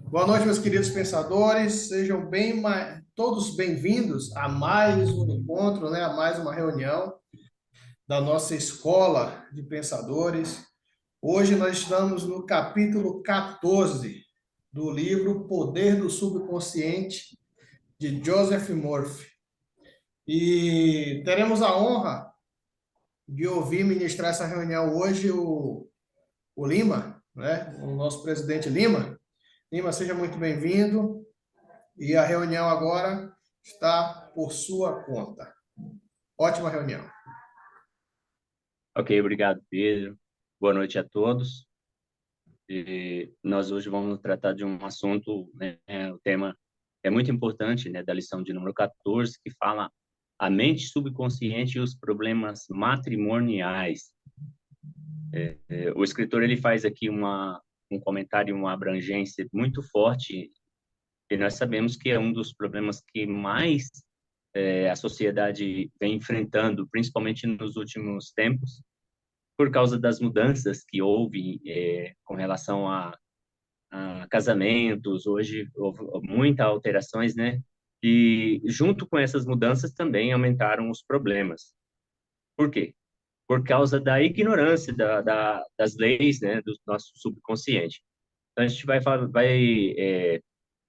Boa noite, meus queridos pensadores. Sejam todos bem-vindos a mais um encontro, né? A mais uma reunião da nossa escola de pensadores. Hoje nós estamos no capítulo 14 do livro Poder do Subconsciente, de Joseph Murphy. E teremos a honra de ouvir ministrar essa reunião hoje o Lima, né? O nosso presidente Lima. Lima, seja muito bem-vindo. E a reunião agora está por sua conta. Ótima reunião. Ok, obrigado, Pedro. Boa noite a todos. Nós hoje vamos tratar de um assunto, né, o tema é muito importante, né, da lição de número 14, que fala a mente subconsciente e os problemas matrimoniais. O escritor ele faz aqui um comentário, uma abrangência muito forte, e nós sabemos que é um dos problemas que mais a sociedade vem enfrentando, principalmente nos últimos tempos, por causa das mudanças que houve com relação a casamentos. Hoje houve muitas alterações, né? E junto com essas mudanças também aumentaram os problemas. Por quê? Por causa da ignorância das leis, né, do nosso subconsciente. Então, a gente vai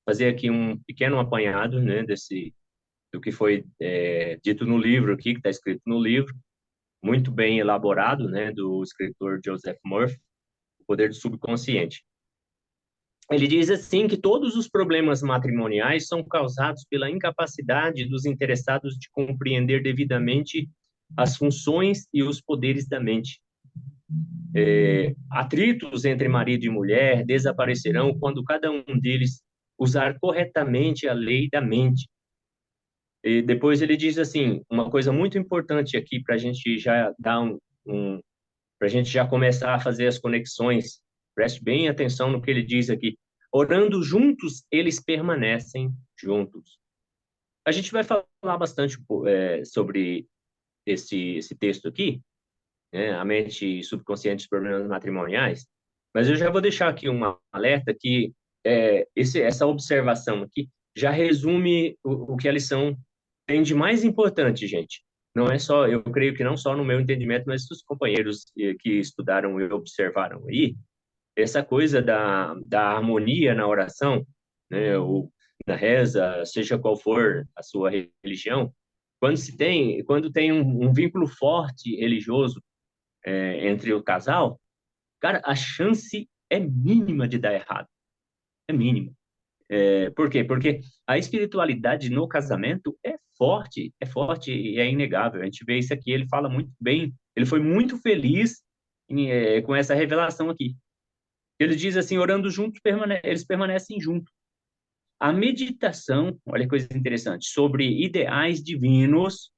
fazer aqui um pequeno apanhado, né, do que foi dito no livro aqui, que está escrito no livro, muito bem elaborado, né, do escritor Joseph Murphy, O Poder do Subconsciente. Ele diz assim que todos os problemas matrimoniais são causados pela incapacidade dos interessados de compreender devidamente as funções e os poderes da mente. Atritos entre marido e mulher desaparecerão quando cada um deles usar corretamente a lei da mente. E depois ele diz assim, uma coisa muito importante aqui para a gente já dar para a gente já começar a fazer as conexões. Preste bem atenção no que ele diz aqui. Orando juntos, eles permanecem juntos. A gente vai falar bastante sobre esse texto aqui, né, a mente subconsciente dos problemas matrimoniais, mas eu já vou deixar aqui um alerta que essa observação aqui já resume o que a lição tem de mais importante, gente. Não é só, eu creio que não só no meu entendimento, mas dos companheiros que estudaram e observaram aí, essa coisa da harmonia na oração, né, ou na reza, seja qual for a sua religião, quando tem um vínculo forte religioso entre o casal, cara, a chance é mínima de dar errado, é mínima. Por quê? Porque a espiritualidade no casamento é forte e é inegável. A gente vê isso aqui, ele fala muito bem, ele foi muito feliz com essa revelação aqui. Ele diz assim, orando juntos, eles permanecem juntos. A meditação, olha que coisa interessante, sobre ideais divinos,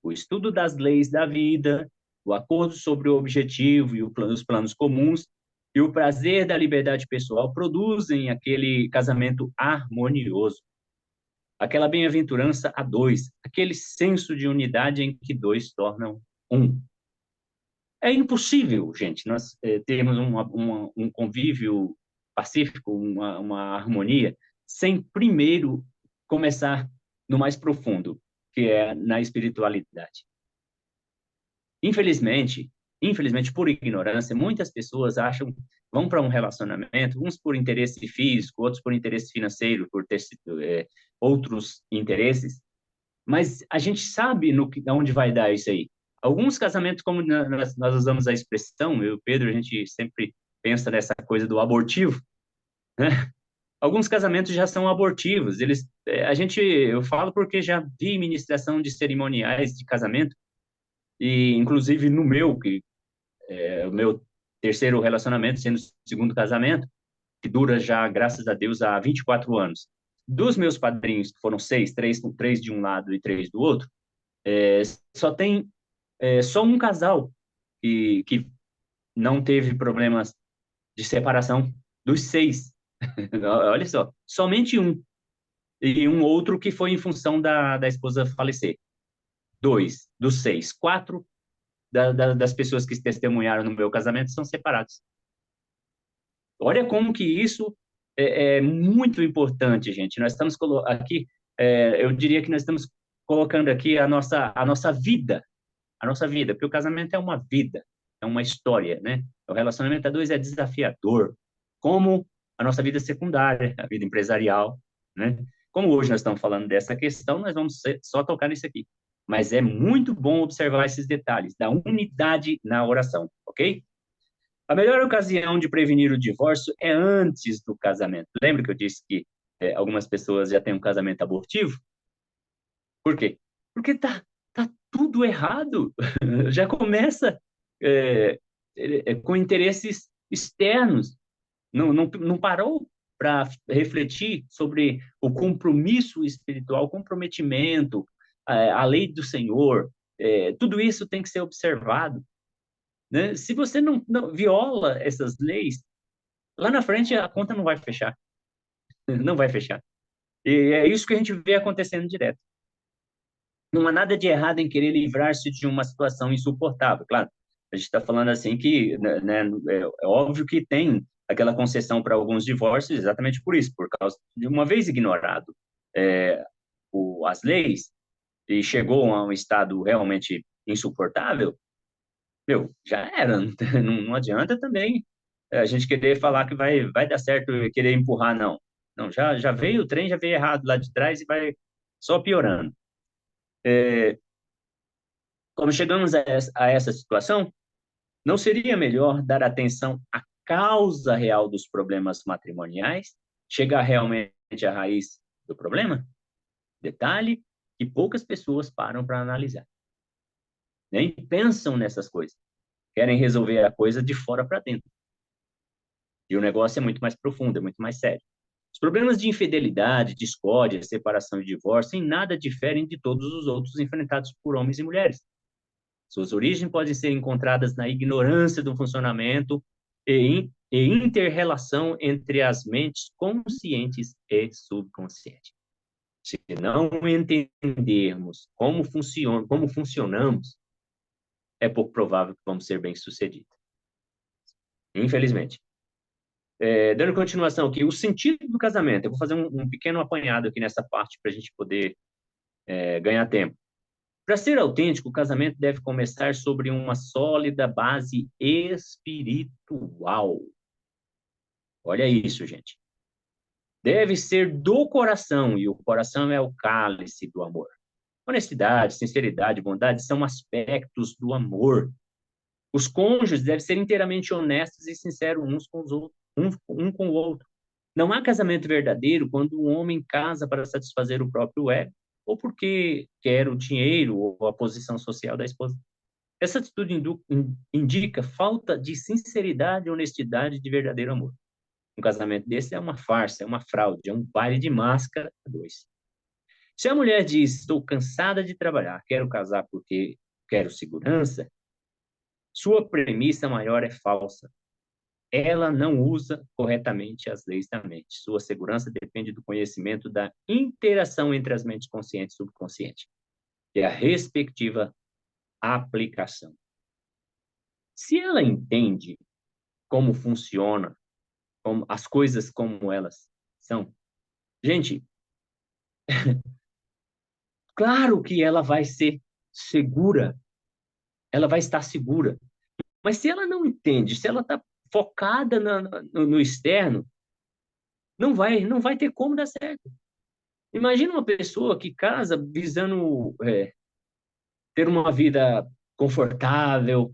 o estudo das leis da vida, o acordo sobre o objetivo e os planos comuns, e o prazer da liberdade pessoal produzem aquele casamento harmonioso, aquela bem-aventurança a dois, aquele senso de unidade em que dois tornam um. É impossível, gente, nós termos um convívio pacífico, uma harmonia, sem primeiro começar no mais profundo, que é na espiritualidade. Infelizmente, infelizmente, por ignorância, muitas pessoas vão para um relacionamento, uns por interesse físico, outros por interesse financeiro, por ter outros interesses, mas a gente sabe onde vai dar isso aí. Alguns casamentos, como nós usamos a expressão, eu e o Pedro, a gente sempre pensa nessa coisa do abortivo, né? Alguns casamentos já são abortivos. Eu falo porque já vi ministração de cerimoniais de casamento, e inclusive no meu, que é o meu terceiro relacionamento, sendo o segundo casamento, que dura já, graças a Deus, há 24 anos. Dos meus padrinhos, que foram seis, três de um lado e três do outro, é, só tem só um casal que não teve problemas de separação dos seis. Olha só, somente um. E um outro que foi em função da esposa falecer. Dois dos seis. Quatro das pessoas que testemunharam no meu casamento são separados. Olha como que isso é muito importante, gente. Nós estamos aqui, eu diria que nós estamos colocando aqui a nossa vida, porque o casamento é uma vida, é uma história, né? O relacionamento a dois é desafiador, como a nossa vida secundária, a vida empresarial, né? Como hoje nós estamos falando dessa questão, nós vamos só tocar nisso aqui. Mas é muito bom observar esses detalhes da unidade na oração, ok? A melhor ocasião de prevenir o divórcio é antes do casamento. Lembra que eu disse que algumas pessoas já têm um casamento abortivo? Por quê? Porque tá tudo errado. Já começa é, com interesses externos. Não parou para refletir sobre o compromisso espiritual, o comprometimento, a lei do Senhor. Tudo isso tem que ser observado, né? Se você não viola essas leis, lá na frente a conta não vai fechar. Não vai fechar. E é isso que a gente vê acontecendo direto. Não há nada de errado em querer livrar-se de uma situação insuportável. Claro, a gente está falando assim que, né, é óbvio que tem aquela concessão para alguns divórcios exatamente por isso, por causa de uma vez ignorado as leis e chegou a um estado realmente insuportável, meu, já era. Não adianta também a gente querer falar que vai dar certo e querer empurrar, não. Não, já veio o trem, já veio errado lá de trás e vai só piorando. Quando chegamos a essa situação, não seria melhor dar atenção à causa real dos problemas matrimoniais, chegar realmente à raiz do problema? Detalhe que poucas pessoas param para analisar. Nem pensam nessas coisas. Querem resolver a coisa de fora para dentro. E o negócio é muito mais profundo, é muito mais sério. Os problemas de infidelidade, discórdia, separação e divórcio em nada diferem de todos os outros enfrentados por homens e mulheres. Suas origens podem ser encontradas na ignorância do funcionamento e inter-relação entre as mentes conscientes e subconscientes. Se não entendermos como funcionamos, é pouco provável que vamos ser bem-sucedidos. Infelizmente. Dando continuação aqui, o sentido do casamento. Eu vou fazer um pequeno apanhado aqui nessa parte para a gente poder ganhar tempo. Para ser autêntico, o casamento deve começar sobre uma sólida base espiritual. Olha isso, gente. Deve ser do coração, e o coração é o cálice do amor. Honestidade, sinceridade, bondade são aspectos do amor. Os cônjuges devem ser inteiramente honestos e sinceros uns com os outros, um com o outro. Não há casamento verdadeiro quando um homem casa para satisfazer o próprio ego ou porque quer o dinheiro ou a posição social da esposa. Essa atitude indica falta de sinceridade, honestidade e de verdadeiro amor. Um casamento desse é uma farsa, é uma fraude, é um baile de máscara dois. Se a mulher diz, estou cansada de trabalhar, quero casar porque quero segurança, sua premissa maior é falsa. Ela não usa corretamente as leis da mente. Sua segurança depende do conhecimento da interação entre as mentes consciente e subconsciente e a respectiva aplicação. Se ela entende como funciona, como as coisas como elas são, gente, claro que ela vai ser segura, ela vai estar segura. Mas se ela não entende, se ela está focada no externo, não vai ter como dar certo. Imagina uma pessoa que casa visando ter uma vida confortável.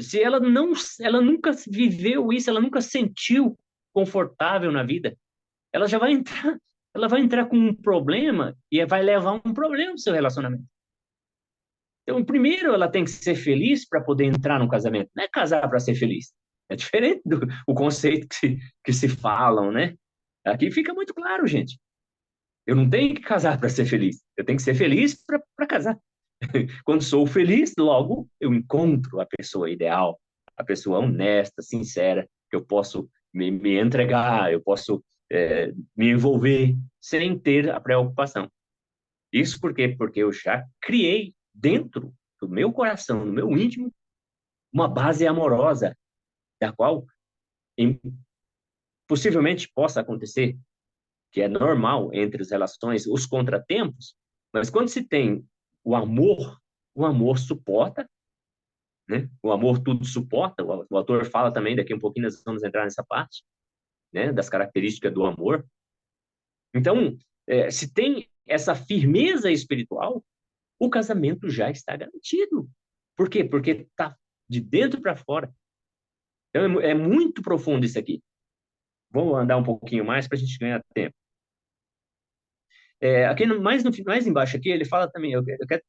Se ela nunca viveu isso, ela nunca sentiu confortável na vida, ela já vai entrar, ela vai entrar com um problema e vai levar um problema no seu relacionamento. Então, primeiro, ela tem que ser feliz para poder entrar no casamento. Não é casar para ser feliz. É diferente do o conceito que se falam, né? Aqui fica muito claro, gente. Eu não tenho que casar para ser feliz. Eu tenho que ser feliz para casar. Quando sou feliz, logo eu encontro a pessoa ideal, a pessoa honesta, sincera, que eu posso me entregar, eu posso me envolver sem ter a preocupação. Isso por quê? Porque eu já criei dentro do meu coração, no meu íntimo, uma base amorosa, da qual possivelmente possa acontecer, que é normal entre as relações, os contratempos, mas quando se tem o amor suporta, né? O amor tudo suporta. O autor fala também, daqui um pouquinho nós vamos entrar nessa parte, né? Das características do amor. Então, se tem essa firmeza espiritual, o casamento já está garantido. Por quê? Porque está de dentro para fora. Então, é muito profundo isso aqui. Vamos andar um pouquinho mais para a gente ganhar tempo. Aqui mais embaixo aqui, ele fala também,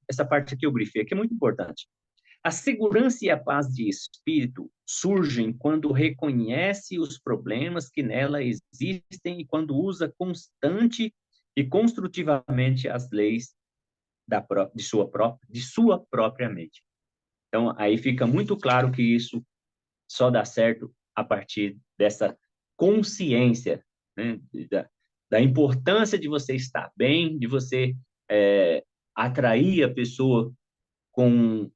essa parte aqui eu grifei, que é muito importante. A segurança e a paz de espírito surgem quando reconhece os problemas que nela existem e quando usa constante e construtivamente as leis de sua própria mente. Então, aí fica muito claro que isso só dá certo a partir dessa consciência, né, da importância de você estar bem, de você atrair a pessoa com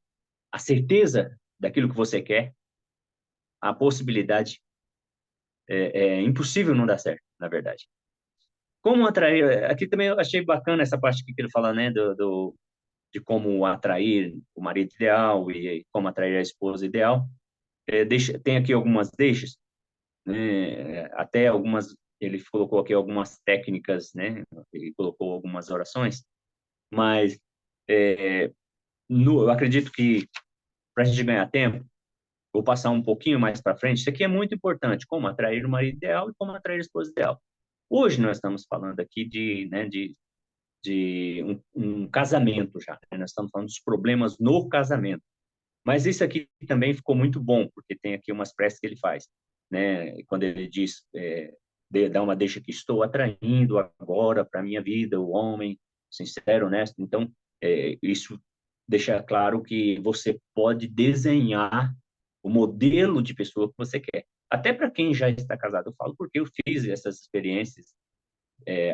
a certeza daquilo que você quer. A possibilidade é impossível não dar certo, na verdade. Como atrair? Aqui também eu achei bacana essa parte que ele fala, né, de como atrair o marido ideal e como atrair a esposa ideal. Tem aqui algumas deixas, né, até algumas, ele colocou aqui algumas técnicas, né, ele colocou algumas orações, mas eu acredito que para a gente ganhar tempo, vou passar um pouquinho mais para frente. Isso aqui é muito importante, como atrair o marido ideal e como atrair a esposa ideal. Hoje nós estamos falando aqui de um casamento já, né? Nós estamos falando dos problemas no casamento. Mas isso aqui também ficou muito bom, porque tem aqui umas preces que ele faz, né? Quando ele diz, dá uma deixa que estou atraindo agora para a minha vida o homem sincero, honesto. Então, isso deixa claro que você pode desenhar o modelo de pessoa que você quer. Até para quem já está casado, eu falo porque eu fiz essas experiências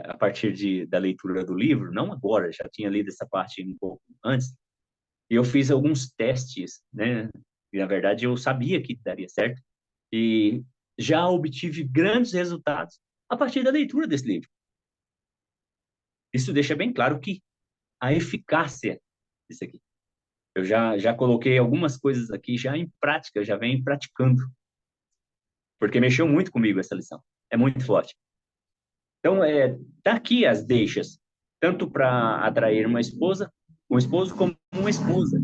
a partir da leitura do livro, não agora, já tinha lido essa parte um pouco antes, e eu fiz alguns testes, né? E, na verdade, eu sabia que daria certo, e já obtive grandes resultados a partir da leitura desse livro. Isso deixa bem claro que a eficácia disso aqui. Eu já coloquei algumas coisas aqui já em prática, já venho praticando, porque mexeu muito comigo essa lição. É muito forte. Então, tá aqui as deixas, tanto para atrair uma esposa, um esposo, como uma esposa.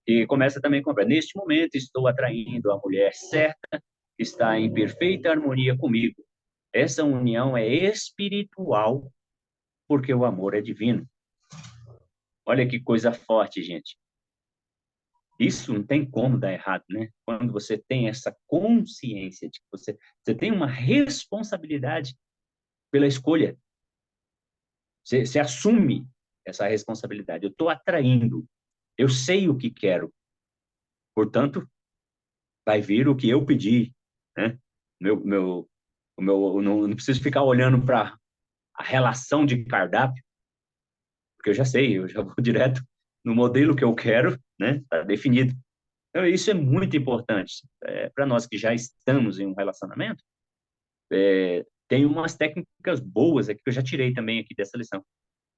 E começa também com: neste momento estou atraindo a mulher certa, que está em perfeita harmonia comigo. Essa união é espiritual, porque o amor é divino. Olha que coisa forte, gente. Isso não tem como dar errado, né? Quando você tem essa consciência de que você tem uma responsabilidade pela escolha. Você assume essa responsabilidade. Eu estou atraindo. Eu sei o que quero. Portanto, vai vir o que eu pedi, né? Eu não preciso ficar olhando para a relação de cardápio, porque eu já sei, eu já vou direto no modelo que eu quero, né? Está definido. Então, isso é muito importante. Para nós que já estamos em um relacionamento, tem umas técnicas boas aqui que eu já tirei também aqui dessa lição.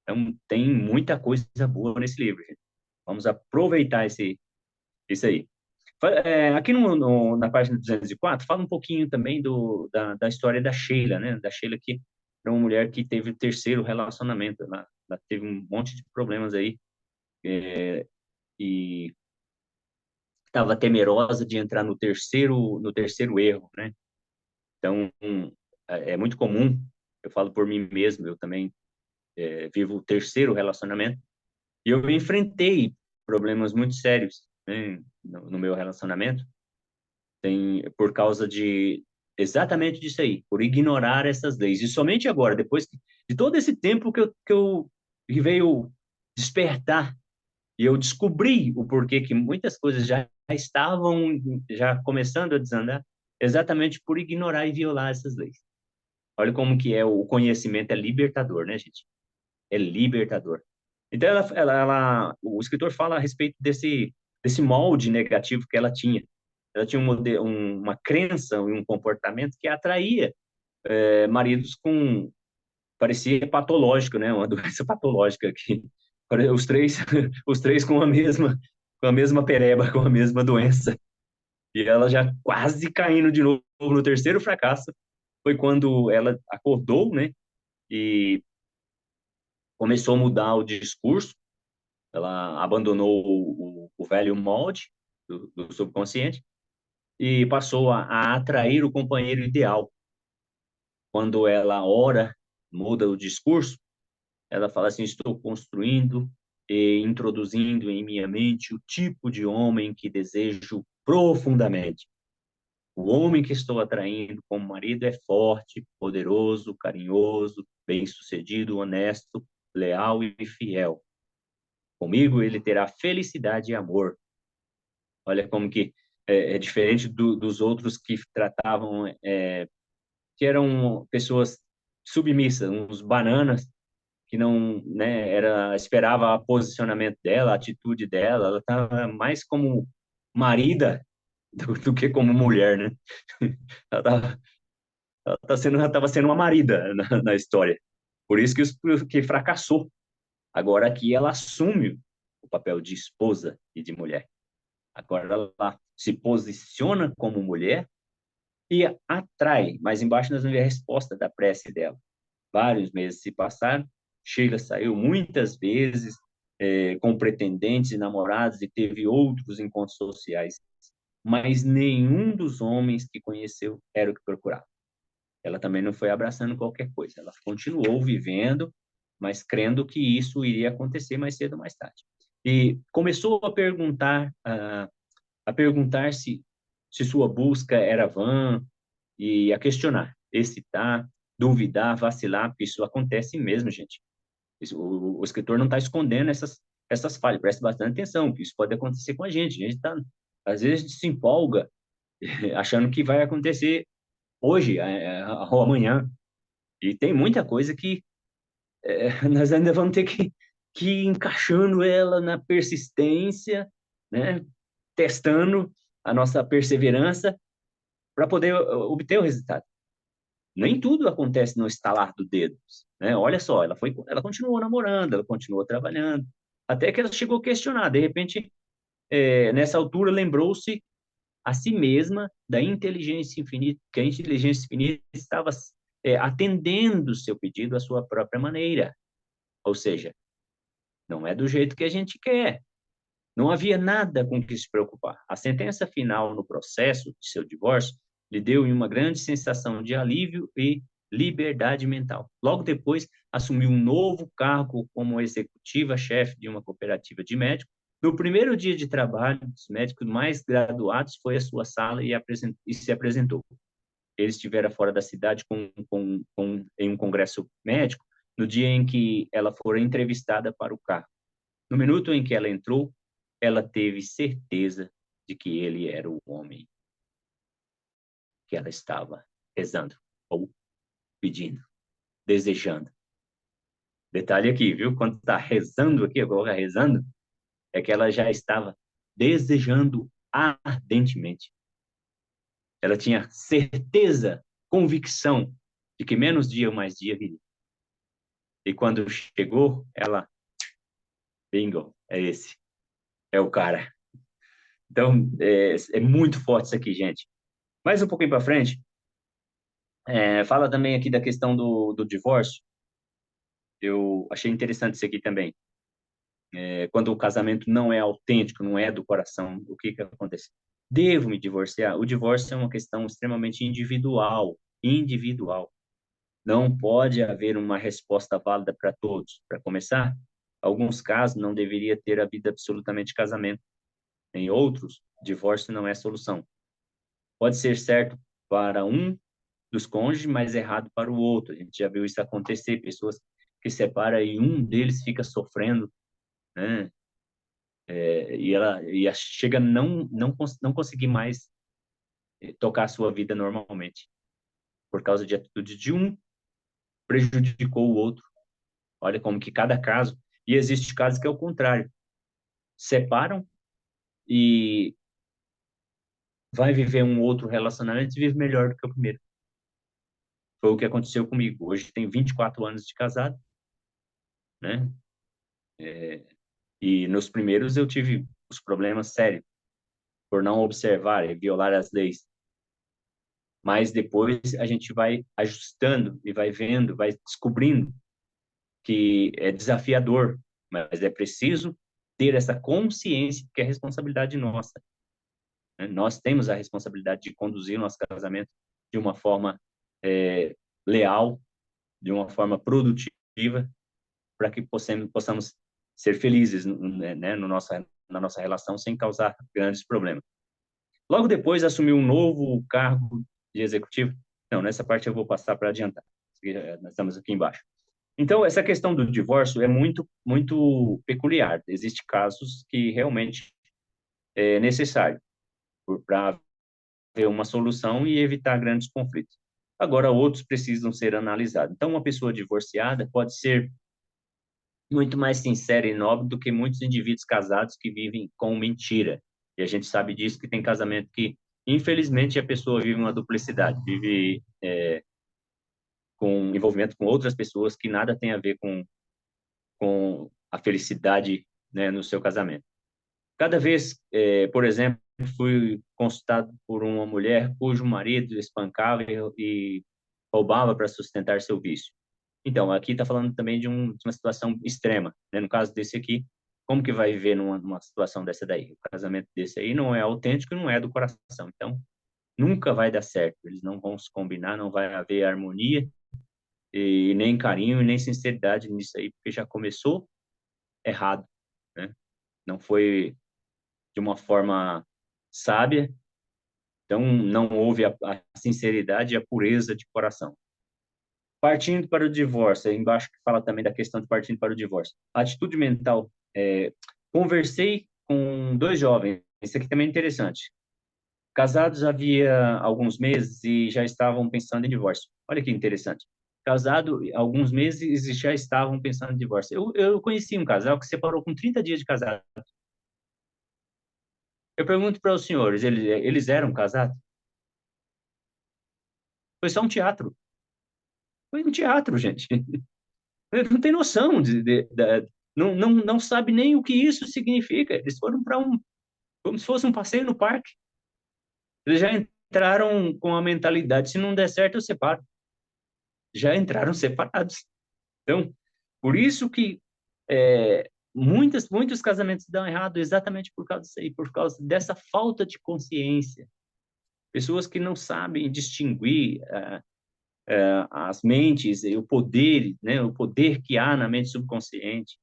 Então, tem muita coisa boa nesse livro, gente. Vamos aproveitar isso aí. Aqui na página 204, fala um pouquinho também da história da Sheila, né? Da Sheila, que é uma mulher que teve o terceiro relacionamento. Ela teve um monte de problemas aí, e estava temerosa de entrar no terceiro erro, né? Então, é muito comum, eu falo por mim mesmo, eu também vivo o terceiro relacionamento, e eu enfrentei problemas muito sérios, né, no meu relacionamento, por causa exatamente disso aí, por ignorar essas leis. E somente agora, depois de todo esse tempo que veio despertar, e eu descobri o porquê que muitas coisas já estavam já começando a desandar, exatamente por ignorar e violar essas leis. Olha como que o conhecimento é libertador, né, gente? É libertador. Então, o escritor fala a respeito desse molde negativo que ela tinha. Ela tinha uma crença e um comportamento que atraía maridos com, parecia patológico, né? Uma doença patológica que os três, os três com a mesma pereba, com a mesma doença. E ela já quase caindo de novo no terceiro fracasso, foi quando ela acordou, né? E começou a mudar o discurso. Ela abandonou o velho molde do subconsciente e passou a atrair o companheiro ideal. Quando ela ora, muda o discurso, ela fala assim: estou construindo e introduzindo em minha mente o tipo de homem que desejo profundamente. O homem que estou atraindo como marido é forte, poderoso, carinhoso, bem-sucedido, honesto, leal e fiel. Comigo ele terá felicidade e amor. Olha como que é diferente dos outros que tratavam, que eram pessoas submissas, uns bananas, que não, né, esperava o posicionamento dela, a atitude dela, ela estava mais como marida do que como mulher, né? Ela estava ela tava sendo uma marida na história. Por isso que fracassou. Agora aqui ela assume o papel de esposa e de mulher. Agora ela se posiciona como mulher e atrai, mas embaixo nós vamos ver a resposta da prece dela. Vários meses se passaram, Sheila saiu muitas vezes com pretendentes e namorados e teve outros encontros sociais, mas nenhum dos homens que conheceu era o que procurava. Ela também não foi abraçando qualquer coisa, ela continuou vivendo, mas crendo que isso iria acontecer mais cedo ou mais tarde. E começou a perguntar se sua busca era vã e a questionar, hesitar, duvidar, vacilar, porque isso acontece mesmo, gente. O escritor não está escondendo essas falhas, preste bastante atenção, que isso pode acontecer com a gente. A gente tá, às vezes a gente se empolga achando que vai acontecer hoje ou amanhã. E tem muita coisa que nós ainda vamos ter que ir encaixando ela na persistência, né? Testando a nossa perseverança para poder obter o resultado. Nem tudo acontece no estalar do dedo, né? Olha só, ela continuou namorando, ela continuou trabalhando, até que ela chegou a questionar. De repente, nessa altura, lembrou-se a si mesma da inteligência infinita, que a inteligência infinita estava atendendo o seu pedido à sua própria maneira. Ou seja, não é do jeito que a gente quer. Não havia nada com que se preocupar. A sentença final no processo de seu divórcio lhe deu uma grande sensação de alívio e liberdade mental. Logo depois, assumiu um novo cargo como executiva-chefe de uma cooperativa de médicos. No primeiro dia de trabalho dos médicos mais graduados, foi à sua sala e se apresentou. Ele estivera fora da cidade em um congresso médico no dia em que ela fora entrevistada para o cargo. No minuto em que ela entrou, ela teve certeza de que ele era o homem que ela estava rezando, ou pedindo, desejando. Detalhe aqui, viu? Quando está rezando aqui, agora rezando, é que ela já estava desejando ardentemente. Ela tinha certeza, convicção de que menos dia ou mais dia viria. E quando chegou, ela, bingo, é esse, é o cara. Então, é muito forte isso aqui, gente. Mais um pouquinho para frente, fala também aqui da questão do divórcio. Eu achei interessante isso aqui também. Quando o casamento não é autêntico, não é do coração, o que acontece? Devo me divorciar? O divórcio é uma questão extremamente individual, individual. Não pode haver uma resposta válida para todos. Para começar, alguns casos não deveria ter havido absolutamente casamento. Em outros, divórcio não é solução. Pode ser certo para um dos cônjuges, mas errado para o outro. A gente já viu isso acontecer, pessoas que separam e um deles fica sofrendo, né? E ela chega a não conseguir mais tocar a sua vida normalmente, por causa de atitude de um prejudicou o outro. Olha como que cada caso, e existe casos que é o contrário, separam e vai viver um outro relacionamento e vive melhor do que o primeiro. Foi o que aconteceu comigo. Hoje tem 24 anos de casado, né? E nos primeiros eu tive os problemas sérios por não observar e violar as leis. Mas depois a gente vai ajustando e vai vendo, vai descobrindo que é desafiador, mas é preciso ter essa consciência que é responsabilidade nossa, né? Nós temos a responsabilidade de conduzir o nosso casamento de uma forma leal, de uma forma produtiva, para que possamos ser felizes, né, no na nossa relação sem causar grandes problemas. Logo depois, assumiu um novo cargo de executivo. Não, nessa parte eu vou passar para adiantar. Nós estamos aqui embaixo. Então, essa questão do divórcio é muito peculiar. Existem casos que realmente é necessário para ter uma solução e evitar grandes conflitos. Agora, outros precisam ser analisados. Então, uma pessoa divorciada pode ser muito mais sincera e nobre do que muitos indivíduos casados que vivem com mentira. E a gente sabe disso, que tem casamento que, infelizmente, a pessoa vive uma duplicidade, vive com envolvimento com outras pessoas que nada tem a ver com a felicidade, né, no seu casamento. Cada vez, por exemplo, fui consultado por uma mulher cujo marido espancava e roubava para sustentar seu vício. Então, aqui está falando também de uma situação extrema, né? No caso desse aqui, como que vai viver numa situação dessa daí? O casamento desse aí não é autêntico, não é do coração. Então, nunca vai dar certo. Eles não vão se combinar, não vai haver harmonia e nem carinho e nem sinceridade nisso aí, porque já começou errado, né? Não foi de uma forma sábia, então não houve a sinceridade e a pureza de coração. Partindo para o divórcio, aí embaixo que fala também da questão de partindo para o divórcio. A atitude mental, conversei com dois jovens, isso aqui também é interessante. Casados havia alguns meses e já estavam pensando em divórcio. Olha que interessante. Casado alguns meses e já estavam pensando em divórcio. Eu conheci um casal que separou com 30 dias de casado. Eu pergunto para os senhores, eles eram casados? Foi só um teatro. Foi um teatro, gente. Não tem noção não sabe nem o que isso significa. Eles foram para como se fosse um passeio no parque. Eles já entraram com a mentalidade, se não der certo, eu separo. Já entraram separados. Então, por isso que muitos casamentos dão errado exatamente por causa disso aí, por causa dessa falta de consciência. Pessoas que não sabem distinguir as mentes e o poder, né, o poder que há na mente subconsciente.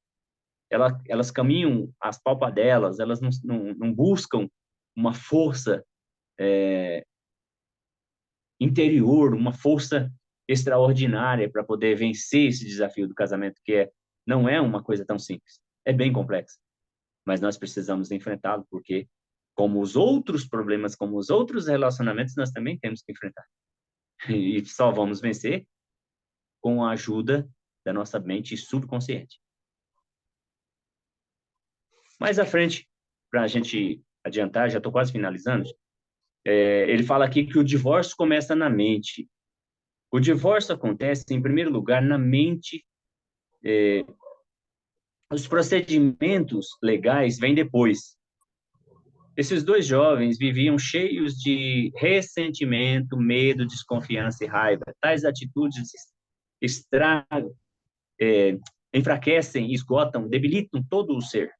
Elas caminham às palpadelas, elas não buscam uma força interior, uma força extraordinária para poder vencer esse desafio do casamento, não é uma coisa tão simples, é bem complexo, mas nós precisamos enfrentá-lo, porque como os outros problemas, como os outros relacionamentos, nós também temos que enfrentar. E só vamos vencer com a ajuda da nossa mente subconsciente. Mais à frente, para a gente adiantar, já estou quase finalizando, ele fala aqui que o divórcio começa na mente. O divórcio acontece, em primeiro lugar, na mente. Os procedimentos legais vêm depois. Esses dois jovens viviam cheios de ressentimento, medo, desconfiança e raiva. Tais atitudes estragam, enfraquecem, esgotam, debilitam todo o ser.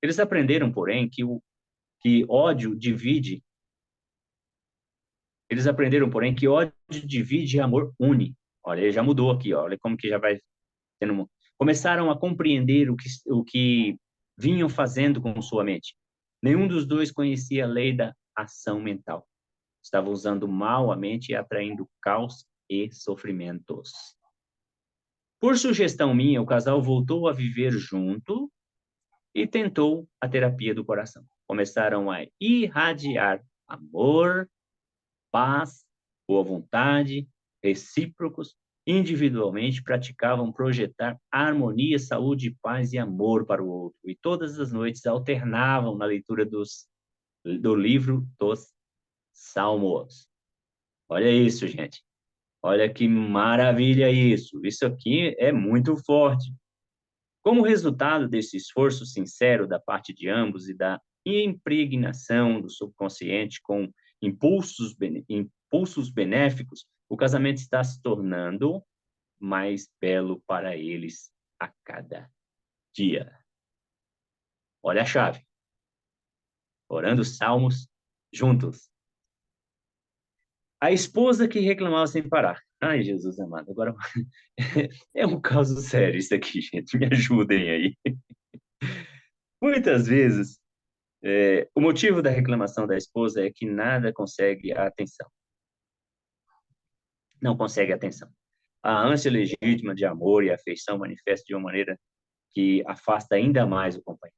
Eles aprenderam, porém, que ódio divide. Eles aprenderam, porém, que ódio divide e amor une. Olha, já mudou aqui, olha como que já vai tendo. Começaram a compreender o que vinham fazendo com sua mente. Nenhum dos dois conhecia a lei da ação mental. Estavam usando mal a mente e atraindo caos e sofrimentos. Por sugestão minha, o casal voltou a viver junto e tentou a terapia do coração. Começaram a irradiar amor, paz, boa vontade, recíprocos, individualmente praticavam projetar harmonia, saúde, paz e amor para o outro. E todas as noites alternavam na leitura do livro dos Salmos. Olha isso, gente. Olha que maravilha isso. Isso aqui é muito forte. Como resultado desse esforço sincero da parte de ambos e da impregnação do subconsciente com impulsos benéficos, o casamento está se tornando mais belo para eles a cada dia. Olha a chave. Orando os salmos juntos. A esposa que reclamava sem parar. Ai, Jesus amado, agora é um caso sério isso aqui, gente. Me ajudem aí. Muitas vezes, o motivo da reclamação da esposa é que nada consegue a atenção. Não consegue a atenção. A ânsia legítima de amor e afeição manifesta de uma maneira que afasta ainda mais o companheiro.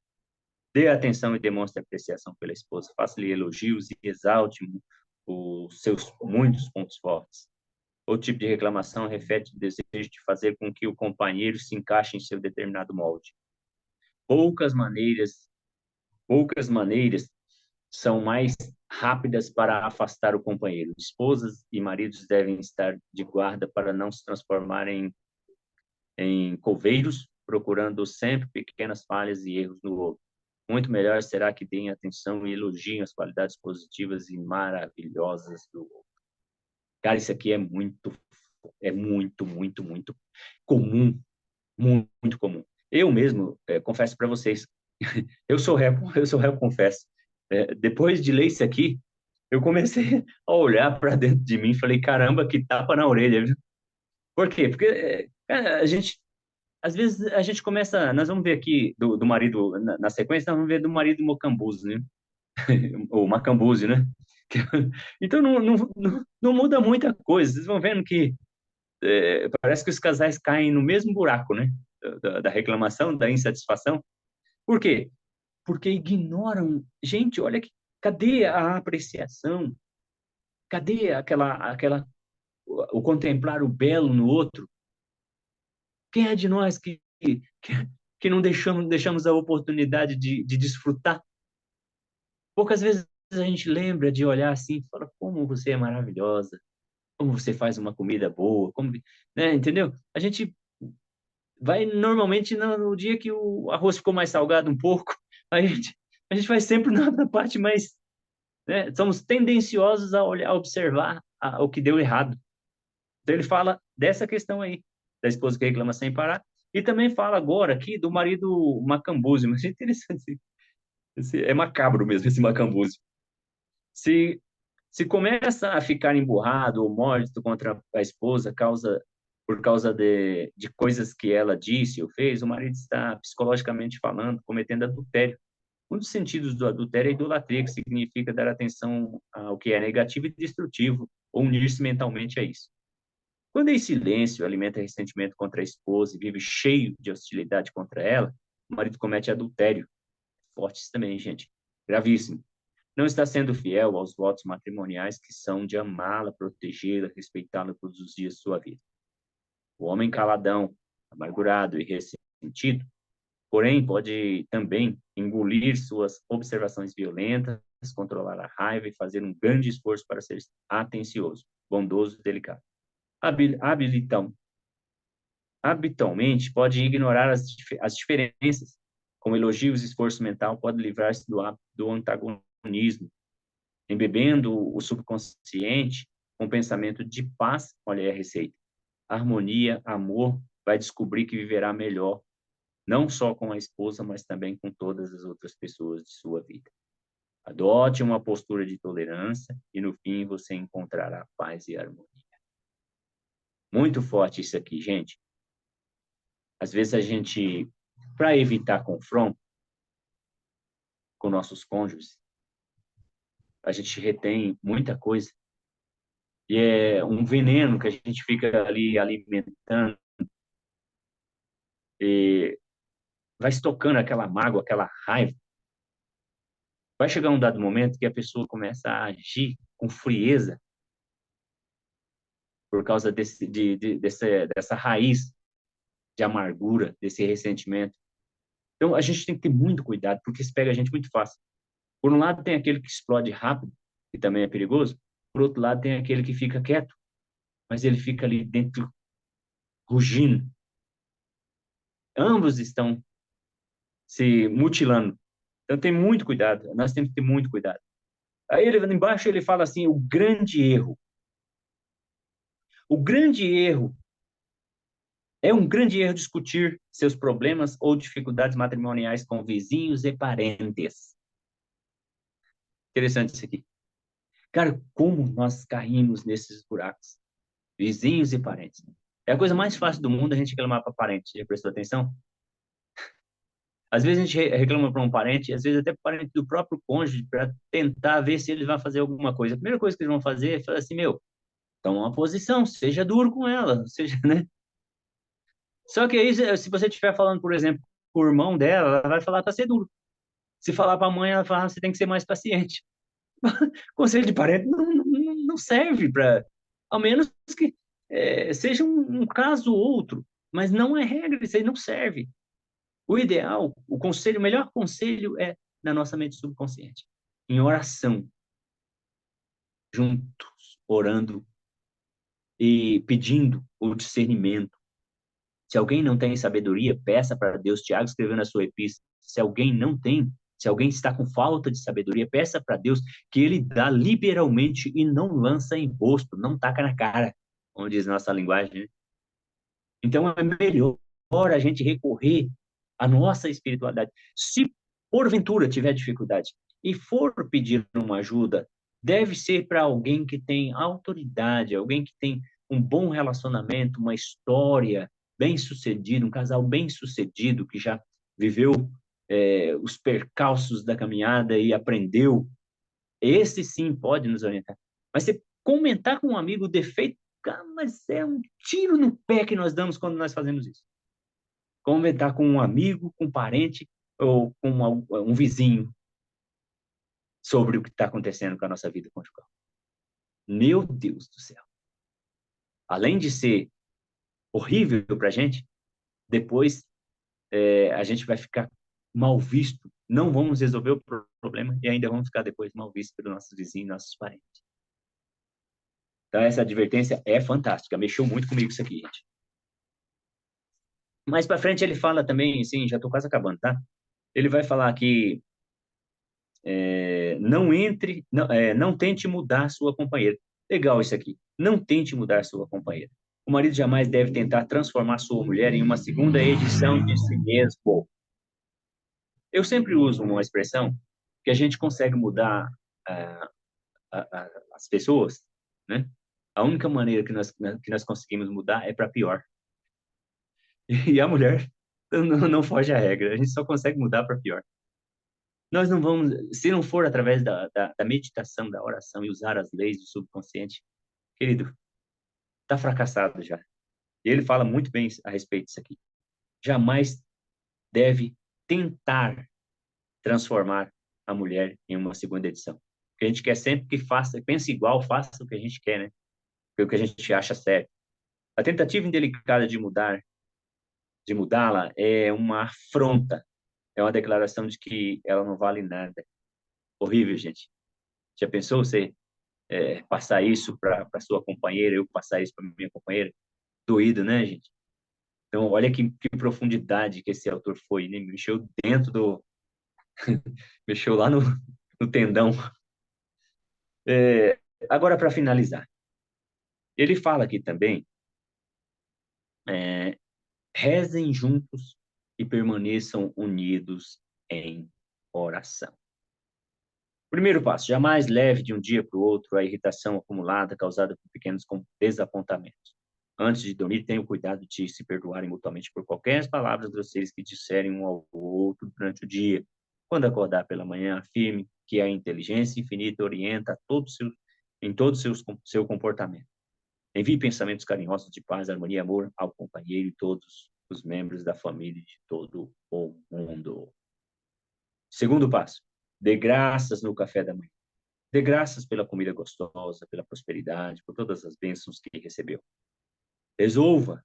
Dê atenção e demonstre apreciação pela esposa. Faça-lhe elogios e exalte os seus muitos pontos fortes. O tipo de reclamação reflete o desejo de fazer com que o companheiro se encaixe em seu determinado molde. Poucas maneiras, poucas maneiras são mais rápidas para afastar o companheiro. Esposas e maridos devem estar de guarda para não se transformarem em coveiros, procurando sempre pequenas falhas e erros no outro. Muito melhor será que deem atenção e elogiem as qualidades positivas e maravilhosas do outro. Cara, isso aqui é muito comum, muito comum. Eu mesmo, confesso para vocês, eu sou réu, confesso. Depois de ler isso aqui, eu comecei a olhar para dentro de mim e falei, caramba, que tapa na orelha, viu? Por quê? Porque a gente, às vezes, a gente começa, nós vamos ver aqui do marido, na sequência, nós vamos ver do marido Mocambuzo, né? O Macambuzi, né? Então, não muda muita coisa. Vocês vão vendo que parece que os casais caem no mesmo buraco, né? Da reclamação, da insatisfação. Por quê? Porque ignoram. Gente, olha que cadê a apreciação? Cadê o contemplar o belo no outro? Quem é de nós que não deixamos a oportunidade de desfrutar? Poucas vezes a gente lembra de olhar assim e fala, como você é maravilhosa, como você faz uma comida boa, como, né, entendeu? A gente vai normalmente no dia que o arroz ficou mais salgado um pouco, a gente vai sempre na parte mais, né, somos tendenciosos a olhar, a observar o que deu errado. Então ele fala dessa questão aí, da esposa que reclama sem parar, e também fala agora aqui do marido Macambuzi, mas é interessante, é macabro mesmo esse Macambuzi. Se Se começa a ficar emburrado ou mórbido contra a esposa por causa de coisas que ela disse ou fez, o marido está, psicologicamente falando, cometendo adultério. Um dos sentidos do adultério é a idolatria, que significa dar atenção ao que é negativo e destrutivo, ou unir-se mentalmente a isso. Quando em silêncio alimenta ressentimento contra a esposa e vive cheio de hostilidade contra ela, o marido comete adultério. Fortes também, gente. Gravíssimo. Não está sendo fiel aos votos matrimoniais que são de amá-la, protegê-la, respeitá-la todos os dias de sua vida. O homem caladão, amargurado e ressentido, porém, pode também engolir suas observações violentas, controlar a raiva e fazer um grande esforço para ser atencioso, bondoso e delicado. Habilitão. Habitualmente, pode ignorar as diferenças, como elogios e esforço mental, pode livrar-se do antagonismo, embebendo o subconsciente com pensamento de paz, olha aí a receita, harmonia, amor, vai descobrir que viverá melhor, não só com a esposa, mas também com todas as outras pessoas de sua vida. Adote uma postura de tolerância e, no fim, você encontrará paz e harmonia. Muito forte isso aqui, gente. Às vezes a gente, para evitar confronto com nossos cônjuges, a gente retém muita coisa. E é um veneno que a gente fica ali alimentando e vai estocando aquela mágoa, aquela raiva. Vai chegar um dado momento que a pessoa começa a agir com frieza por causa dessa raiz de amargura, desse ressentimento. Então, a gente tem que ter muito cuidado, porque isso pega a gente muito fácil. Por um lado, tem aquele que explode rápido, que também é perigoso. Por outro lado, tem aquele que fica quieto, mas ele fica ali dentro rugindo. Ambos estão se mutilando. Então tem muito cuidado, nós temos que ter muito cuidado. Aí ele embaixo ele fala assim, o grande erro. O grande erro é um grande erro discutir seus problemas ou dificuldades matrimoniais com vizinhos e parentes. Interessante isso aqui. Cara, como nós caímos nesses buracos? Vizinhos e parentes. É a coisa mais fácil do mundo a gente reclamar para parente. Já prestou atenção? Às vezes a gente reclama para um parente, às vezes até para parente do próprio cônjuge, para tentar ver se ele vai fazer alguma coisa. A primeira coisa que eles vão fazer é falar assim, meu, toma uma posição, seja duro com ela, seja, né? Só que aí, se você estiver falando, por exemplo, com o irmão dela, ela vai falar para ser duro. Se falar para a mãe, ela fala, você tem que ser mais paciente. Conselho de parente não serve para, ao menos que seja um caso ou outro, mas não é regra, isso aí não serve. O ideal, o conselho, o melhor conselho é na nossa mente subconsciente, em oração, juntos, orando e pedindo o discernimento. Se alguém não tem sabedoria, peça para Deus. Tiago escreveu na sua epístola, se alguém não tem, se alguém está com falta de sabedoria, peça para Deus que ele dá liberalmente e não lança em rosto, não taca na cara, como diz nossa linguagem, né? Então é melhor a gente recorrer à nossa espiritualidade. Se porventura tiver dificuldade e for pedir uma ajuda, deve ser para alguém que tem autoridade, alguém que tem um bom relacionamento, uma história bem-sucedida, um casal bem-sucedido que já viveu os percalços da caminhada e aprendeu. Esse sim pode nos orientar. Mas você comentar com um amigo o defeito, cara, mas é um tiro no pé que nós damos quando nós fazemos isso. Comentar com um amigo, com um parente ou com um vizinho sobre o que está acontecendo com a nossa vida conjugal. Meu Deus do céu. Além de ser horrível para a gente, depois a gente vai ficar mal visto. Não vamos resolver o problema e ainda vamos ficar depois mal vistos pelos nossos vizinhos, nossos parentes. Então, essa advertência é fantástica. Mexeu muito comigo isso aqui, gente. Mais para frente ele fala também, assim, já estou quase acabando, tá? Ele vai falar que não entre, não tente mudar sua companheira. Legal isso aqui. Não tente mudar sua companheira. O marido jamais deve tentar transformar sua mulher em uma segunda edição de si mesmo. Eu sempre uso uma expressão que a gente consegue mudar as pessoas, né? A única maneira que nós conseguimos mudar é para pior. E a mulher não foge à regra. A gente só consegue mudar para pior. Nós não vamos, se não for através da meditação, da oração e usar as leis do subconsciente, querido, está fracassado já. E ele fala muito bem a respeito disso aqui. Jamais deve tentar transformar a mulher em uma segunda edição. Porque a gente quer sempre que faça, pense igual, faça o que a gente quer, né? O que a gente acha certo. A tentativa indelicada de mudá-la é uma afronta, é uma declaração de que ela não vale nada. Horrível, gente. Já pensou você passar isso para sua companheira, eu passar isso para minha companheira? Doído, né, gente? Então, olha que profundidade que esse autor foi, né? Mexeu dentro do... mexeu lá no tendão. Agora, para finalizar, ele fala aqui também, rezem juntos e permaneçam unidos em oração. Primeiro passo, jamais leve de um dia para o outro a irritação acumulada causada por pequenos desapontamentos. Antes de dormir, tenha o cuidado de se perdoarem mutuamente por qualquer palavras grosseiras que disserem um ao outro durante o dia. Quando acordar pela manhã, afirme que a inteligência infinita orienta em todo o seu comportamento. Envie pensamentos carinhosos de paz, harmonia e amor ao companheiro e todos os membros da família de todo o mundo. Segundo passo, dê graças no café da manhã. Dê graças pela comida gostosa, pela prosperidade, por todas as bênçãos que recebeu. Resolva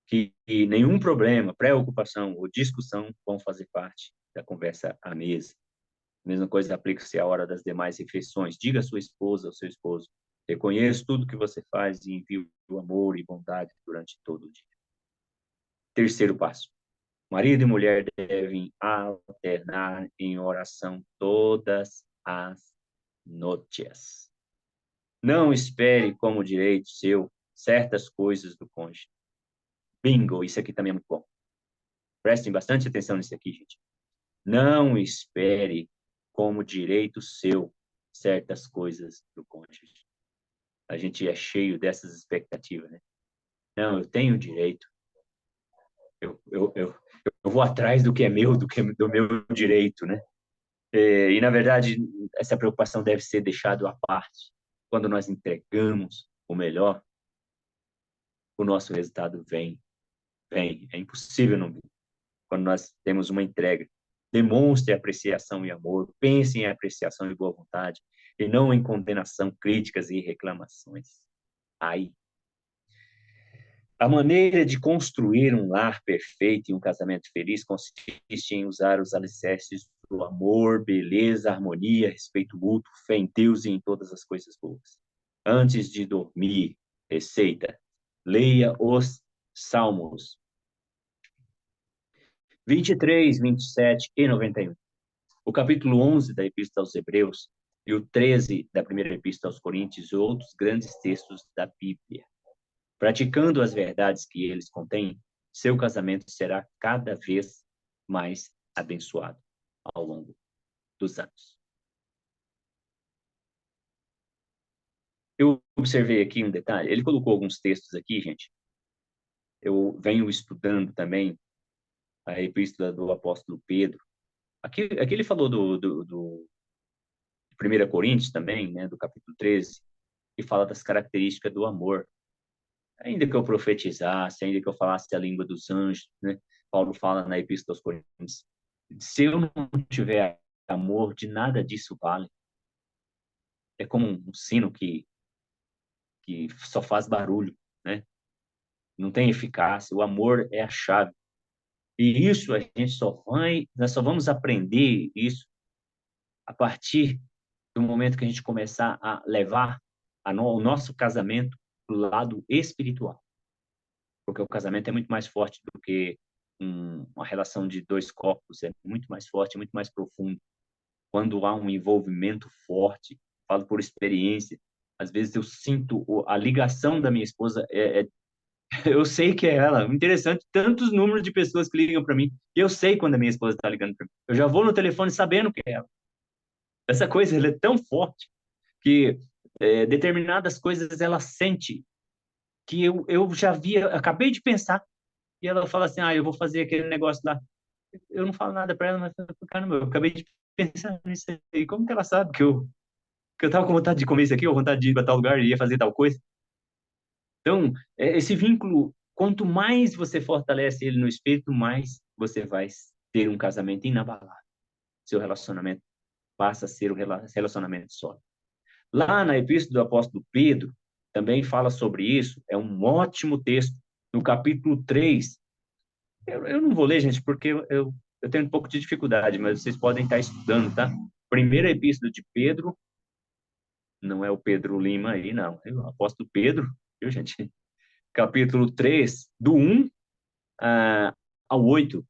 que nenhum problema, preocupação ou discussão vão fazer parte da conversa à mesa. A mesma coisa aplica-se à hora das demais refeições. Diga à sua esposa, ao seu esposo, reconheço tudo que você faz e envio amor e bondade durante todo o dia. Terceiro passo. Marido e mulher devem alternar em oração todas as noites. Não espere como direito seu certas coisas do cônjuge. Bingo, isso aqui também é muito bom. Prestem bastante atenção nisso aqui, gente. Não espere como direito seu certas coisas do cônjuge. A gente é cheio dessas expectativas, né? Não, eu tenho direito. Eu vou atrás do que é meu, do meu direito, né? E, na verdade, essa preocupação deve ser deixada à parte. Quando nós entregamos o melhor, o nosso resultado vem. É impossível não vir. Quando nós temos uma entrega, demonstre apreciação e amor, pense em apreciação e boa vontade, e não em condenação, críticas e reclamações. Aí, a maneira de construir um lar perfeito e um casamento feliz consiste em usar os alicerces do amor, beleza, harmonia, respeito mútuo, fé em Deus e em todas as coisas boas. Antes de dormir, receita, leia os Salmos 23, 27 e 91. O capítulo 11 da Epístola aos Hebreus e o 13 da primeira Epístola aos Coríntios e outros grandes textos da Bíblia. Praticando as verdades que eles contêm, seu casamento será cada vez mais abençoado ao longo dos anos. Eu observei aqui um detalhe, ele colocou alguns textos aqui, gente. Eu venho estudando também a epístola do apóstolo Pedro. Aqui ele falou do 1 Coríntios também, né, do capítulo 13, e fala das características do amor. Ainda que eu profetizasse, ainda que eu falasse a língua dos anjos, né? Paulo fala na Epístola aos Coríntios, se eu não tiver amor, de nada disso vale. É como um sino que só faz barulho, né? Não tem eficácia. O amor é a chave. E isso nós só vamos aprender isso a partir do momento que a gente começar a levar o nosso casamento para o lado espiritual. Porque o casamento é muito mais forte do que uma relação de dois corpos, é muito mais forte, muito mais profundo. Quando há um envolvimento forte, falo por experiência, às vezes eu sinto a ligação da minha esposa, eu sei que é ela. Interessante, tantos números de pessoas que ligam para mim, e eu sei quando a minha esposa está ligando para mim. Eu já vou no telefone sabendo que é ela. Essa coisa ela é tão forte que determinadas coisas ela sente que eu já via, acabei de pensar, e ela fala assim, eu vou fazer aquele negócio lá. Eu não falo nada para ela, mas, caramba, eu acabei de pensar nisso aí. Como que ela sabe que eu tava com vontade de comer isso aqui, ou vontade de ir para tal lugar e ia fazer tal coisa? Então, esse vínculo, quanto mais você fortalece ele no espírito, mais você vai ter um casamento inabalável. Seu relacionamento passa a ser um relacionamento sólido. Lá na Epístola do apóstolo Pedro, também fala sobre isso, é um ótimo texto, no capítulo 3. Eu não vou ler, gente, porque eu tenho um pouco de dificuldade, mas vocês podem estar estudando, tá? Primeira Epístola de Pedro, não é o Pedro Lima aí, não, é o apóstolo Pedro, viu, gente? Capítulo 3, do 1 ao 8.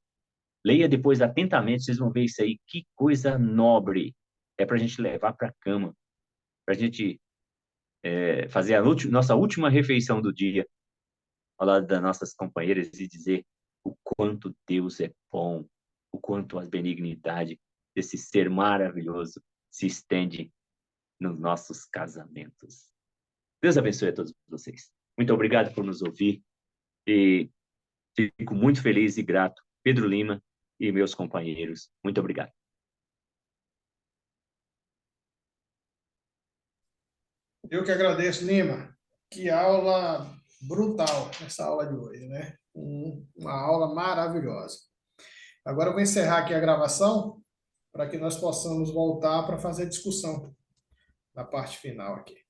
Leia depois atentamente, vocês vão ver isso aí, que coisa nobre. É para a gente levar para a cama, para a gente fazer nossa última refeição do dia, ao lado das nossas companheiras e dizer o quanto Deus é bom, o quanto a benignidade desse ser maravilhoso se estende nos nossos casamentos. Deus abençoe a todos vocês. Muito obrigado por nos ouvir e fico muito feliz e grato. Pedro Lima e meus companheiros, muito obrigado. Eu que agradeço, Lima. Que aula brutal essa aula de hoje, né? Uma aula maravilhosa. Agora eu vou encerrar aqui a gravação para que nós possamos voltar para fazer a discussão da parte final aqui.